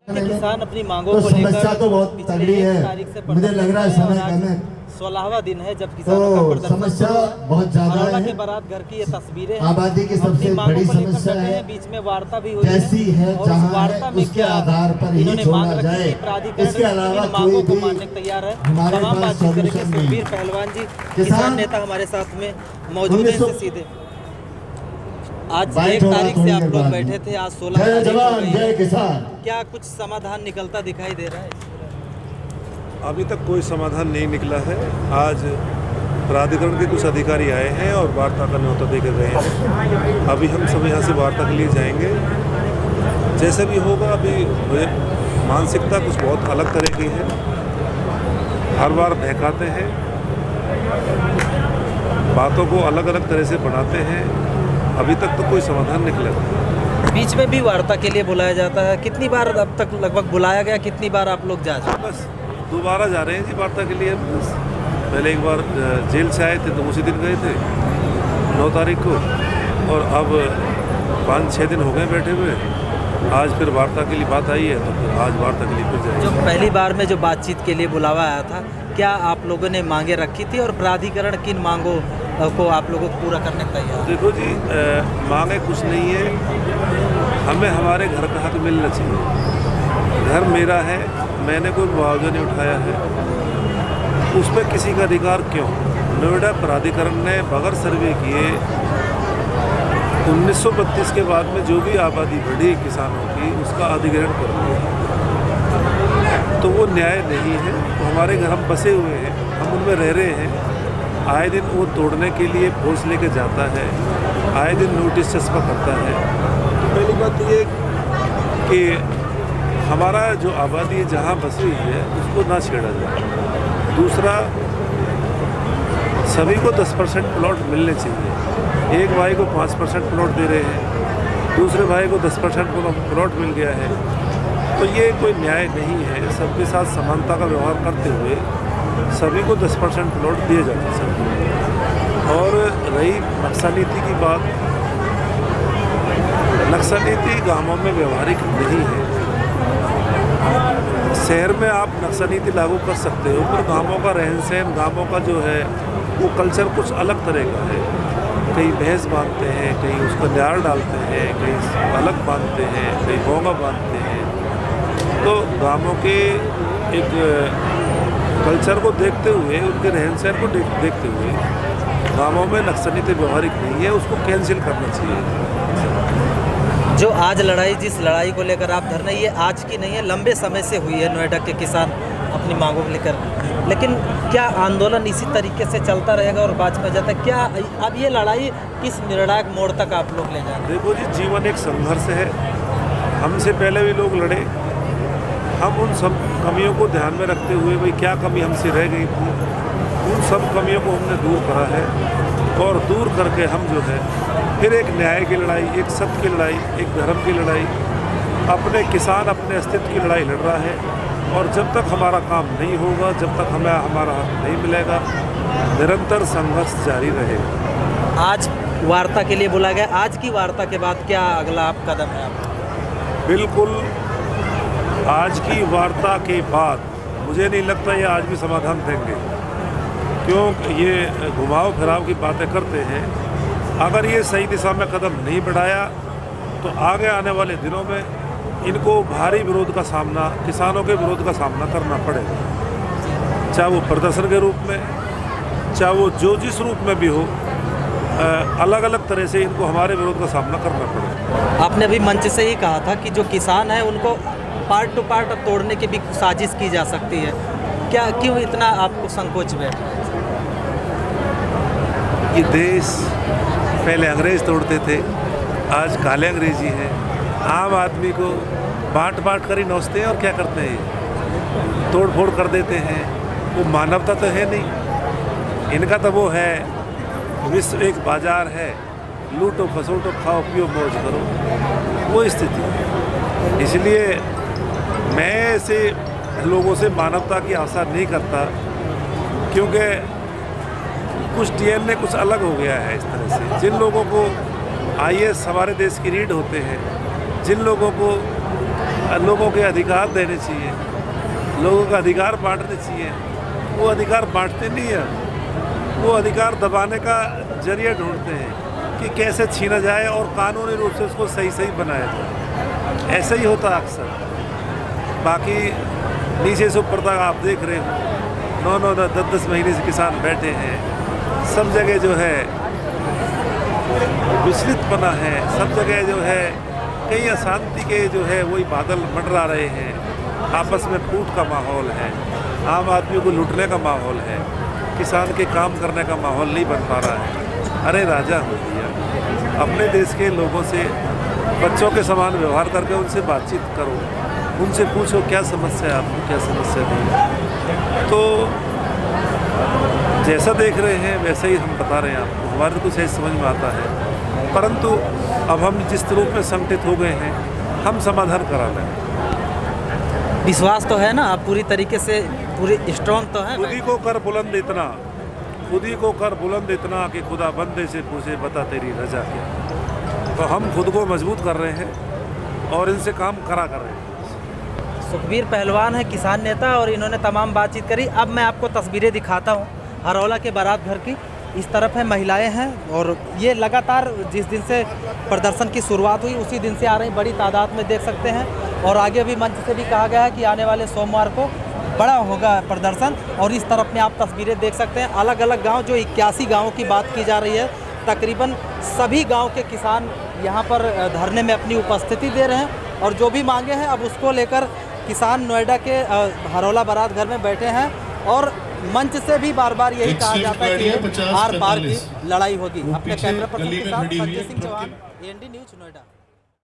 किसान अपनी मांगों तो को समस्या लेकर तो बहुत तगड़ी है। मुझे लग रहा है समय कम है। 16वां दिन है जब किसानों का तो प्रदर्शन समस्या बहुत ज्यादा अरौला है। के बारात घर की ये तस्वीरें हैं। आबादी की सबसे अपनी मांगों बड़ी को लेकर समस्या बैठे है, हैं, बीच में वार्ता भी हुई जैसी है और उस जहाँ वार्ता है में उसके क्या आधार पर ही इन्होंने छोड़ा मांग रखी जाए। थी। प्राधिकरण इसके अलावा इन मांगों कोई को भी मानने को तैयार है। हमारे तमाम पास बातचीत करेंगे। सॉल्यूशन नहीं। सुखबीर पहलवान जी किसान नेता हमारे साथ में मौजूद है। इनसे सीधे आज 1 तारीख से आप लोग बैठे थे, आज 16 जय तारीख हो जवान गई जय है। किसान। क्या कुछ समाधान निकलता दिखाई दे रहा है? अभी तक कोई समाधान नहीं निकला है। आज प्राधिकरण के कुछ अधिकारी आए हैं और वार्ता का न्योता देकर गए हैं। अभी हम सब यहाँ से वार्ता के लिए जाएंगे। जैसे भी होगा, अभी मानसिकता कुछ बहुत अलग तरह की है। हर बार बहकाते हैं, बातों को अलग अलग तरह से बनाते हैं। अभी तक तो कोई समाधान निकला नहीं। बीच में भी वार्ता के लिए बुलाया जाता है। कितनी बार अब तक लगभग बुलाया गया? कितनी बार आप लोग जा चुके? बस दोबारा जा रहे हैं जी वार्ता के लिए। पहले एक बार जेल से आए थे तो उसी दिन गए थे 9 तारीख को, और अब 5-6 दिन हो गए बैठे हुए। आज फिर वार्ता के लिए बात आई है तो फिर आज वार्ता के लिए फिर जाएंगे। जो पहली बार में जो बातचीत के लिए बुलावा आया था, क्या आप लोगों ने मांगे रखी थी और प्राधिकरण किन मांगों को आप लोगों को पूरा करने को तैयार? देखो जी, मांगे कुछ नहीं है। हमें हमारे घर का हक मिलना चाहिए। घर मेरा है, मैंने कोई मुआवजा नहीं उठाया है। उस पर किसी का अधिकार क्यों? नोएडा प्राधिकरण ने बगैर सर्वे किए 1932 के बाद में जो भी आबादी बढ़ी किसानों की, उसका अधिग्रहण कर दिया। तो वो न्याय नहीं है। तो हमारे घर हम बसे हुए हैं, हम उनमें रह रहे हैं। आए दिन वो तोड़ने के लिए फोर्स लेके जाता है, आए दिन नोटिस चस्पा करता है। तो पहली बात ये कि हमारा जो आबादी है जहाँ बसी हुई है उसको ना छेड़ा जाए। दूसरा, सभी को 10% प्लॉट मिलने चाहिए। एक भाई को 5% प्लॉट दे रहे हैं, दूसरे भाई को 10% प्लॉट मिल गया है। तो ये कोई न्याय नहीं है। सबके साथ समानता का व्यवहार करते हुए सभी को 10% प्लॉट दिए जाने चाहिए। और रही नक्शा नीति की बात, नक्शा नीति गाँवों में व्यवहारिक नहीं है। शहर में आप नक्शा नीति लागू कर सकते हो, पर गाँवों का रहन सहन, गाँवों का जो है वो कल्चर कुछ अलग तरह का है। कहीं भैंस बांधते हैं, कहीं उसका न्यार डालते हैं, कहीं अलग बांधते हैं, कहीं भोंगा बांधते हैं। तो गाँवों के एक कल्चर को देखते हुए, उनके रहन सहन को देखते हुए गाँवों में नक्शा नीति व्यवहारिक नहीं है, उसको कैंसिल करना चाहिए। जो आज लड़ाई, जिस लड़ाई को लेकर आप धरना, ये आज की नहीं है, लंबे समय से हुई है नोएडा के किसान अपनी मांगों को लेकर। लेकिन क्या आंदोलन इसी तरीके से चलता रहेगा और बाद में जाता है? क्या अब ये लड़ाई किस निर्णायक मोड़ तक आप लोग ले जाएंगे? देखो जी, जीवन एक संघर्ष है। हमसे पहले भी लोग लड़े। हम उन सब कमियों को ध्यान में रखते हुए, भाई क्या कमी हमसे रह गई थी, उन सब कमियों को हमने दूर करा है। और दूर करके हम जो है फिर एक न्याय की लड़ाई, एक सत्य की लड़ाई, एक धर्म की लड़ाई, अपने किसान अपने अस्तित्व की लड़ाई लड़ रहा है। और जब तक हमारा काम नहीं होगा, जब तक हमें हमारा हक नहीं मिलेगा, निरंतर संघर्ष जारी रहेगा। आज वार्ता के लिए बुलाया गया। आज की वार्ता के बाद क्या अगला आप कदम है आप? बिल्कुल, आज की वार्ता के बाद मुझे नहीं लगता ये आज भी समाधान देंगे, क्योंकि ये घुमाव फिराव की बातें करते हैं। अगर ये सही दिशा में कदम नहीं बढ़ाया तो आगे आने वाले दिनों में इनको भारी विरोध का सामना, किसानों के विरोध का सामना करना पड़ेगा। चाहे वो प्रदर्शन के रूप में, चाहे वो जो जिस रूप में भी हो, अलग अलग तरह से इनको हमारे विरोध का सामना करना पड़ेगा। आपने अभी मंच से ही कहा था कि जो किसान है उनको पार्ट टू पार्ट तोड़ने की भी साजिश की जा सकती है। क्या, क्यों इतना आपको संकोच बैठ रहा है? ये देश पहले अंग्रेज तोड़ते थे, आज काले अंग्रेजी है। आम आदमी को बांट बांट कर ही नोचते हैं और क्या करते हैं, तोड़ फोड़ कर देते हैं। वो मानवता तो है नहीं। इनका तो वो है, विश्व एक बाजार है, लूटो खसोटो खाओ पियो मौज करो, वो स्थिति है। इसलिए मैं ऐसे लोगों से मानवता की आशा नहीं करता, क्योंकि कुछ डीएनए कुछ अलग हो गया है इस तरह से। जिन लोगों को आईएएस हमारे देश की रीढ़ होते हैं, जिन लोगों को लोगों के अधिकार देने चाहिए, लोगों का अधिकार बांटने चाहिए। वो अधिकार बांटते नहीं है, वो अधिकार दबाने का जरिया ढूंढते हैं कि कैसे छीना जाए और कानूनी रूप से उसको सही सही बनाया जाए। ऐसा ही होता अक्सर। बाकी नीचे से ऊपर तक आप देख रहे हो 9-9, 10-10 महीने से किसान बैठे हैं। सब जगह जो है विचलितपना है, सब जगह जो है कई अशांति के जो है वही बादल मंडरा रहे हैं। आपस में फूट का माहौल है, आम आदमी को लूटने का माहौल है, किसान के काम करने का माहौल नहीं बन पा रहा है। अरे राजा हो गया, अपने देश के लोगों से बच्चों के समान व्यवहार करके उनसे बातचीत करो, उनसे पूछो क्या समस्या है आपको, क्या समस्या नहीं। तो जैसा देख रहे हैं वैसा ही हम बता रहे हैं आपको, हमारे को सही समझ में आता है। परंतु अब हम जिस रूप में संगठित हो गए हैं, हम समाधान करा लें। विश्वास तो है ना, आप पूरी तरीके से पूरी स्ट्रॉन्ग तो है। खुद ही को कर बुलंद इतना, खुद ही को कर बुलंद इतना कि खुदा बंदे से पूछे बता तेरी रजा क्या। तो हम खुद को मजबूत कर रहे हैं और इनसे काम करा कर रहे हैं। सुखबीर पहलवान है किसान नेता और इन्होंने तमाम बातचीत करी। अब मैं आपको तस्वीरें दिखाता हूँ हरौला के बारात घर की। इस तरफ है महिलाएं हैं और ये लगातार जिस दिन से प्रदर्शन की शुरुआत हुई उसी दिन से आ रही, बड़ी तादाद में देख सकते हैं। और आगे भी मंच से भी कहा गया है कि आने वाले सोमवार को बड़ा होगा प्रदर्शन। और इस तरफ में आप तस्वीरें देख सकते हैं, अलग अलग गांव, जो 81 गाँव की बात की जा रही है, तकरीबन सभी गाँव के किसान यहाँ पर धरने में अपनी उपस्थिति दे रहे हैं। और जो भी मांगे हैं अब उसको लेकर किसान नोएडा के हरौला बारात घर में बैठे हैं। और मंच से भी बार बार यही कहा जाता है कि आर पार की लड़ाई होगी। अपने कैमरा पर्सन के साथ संजय सिंह चौहान, AND न्यूज़ नोएडा।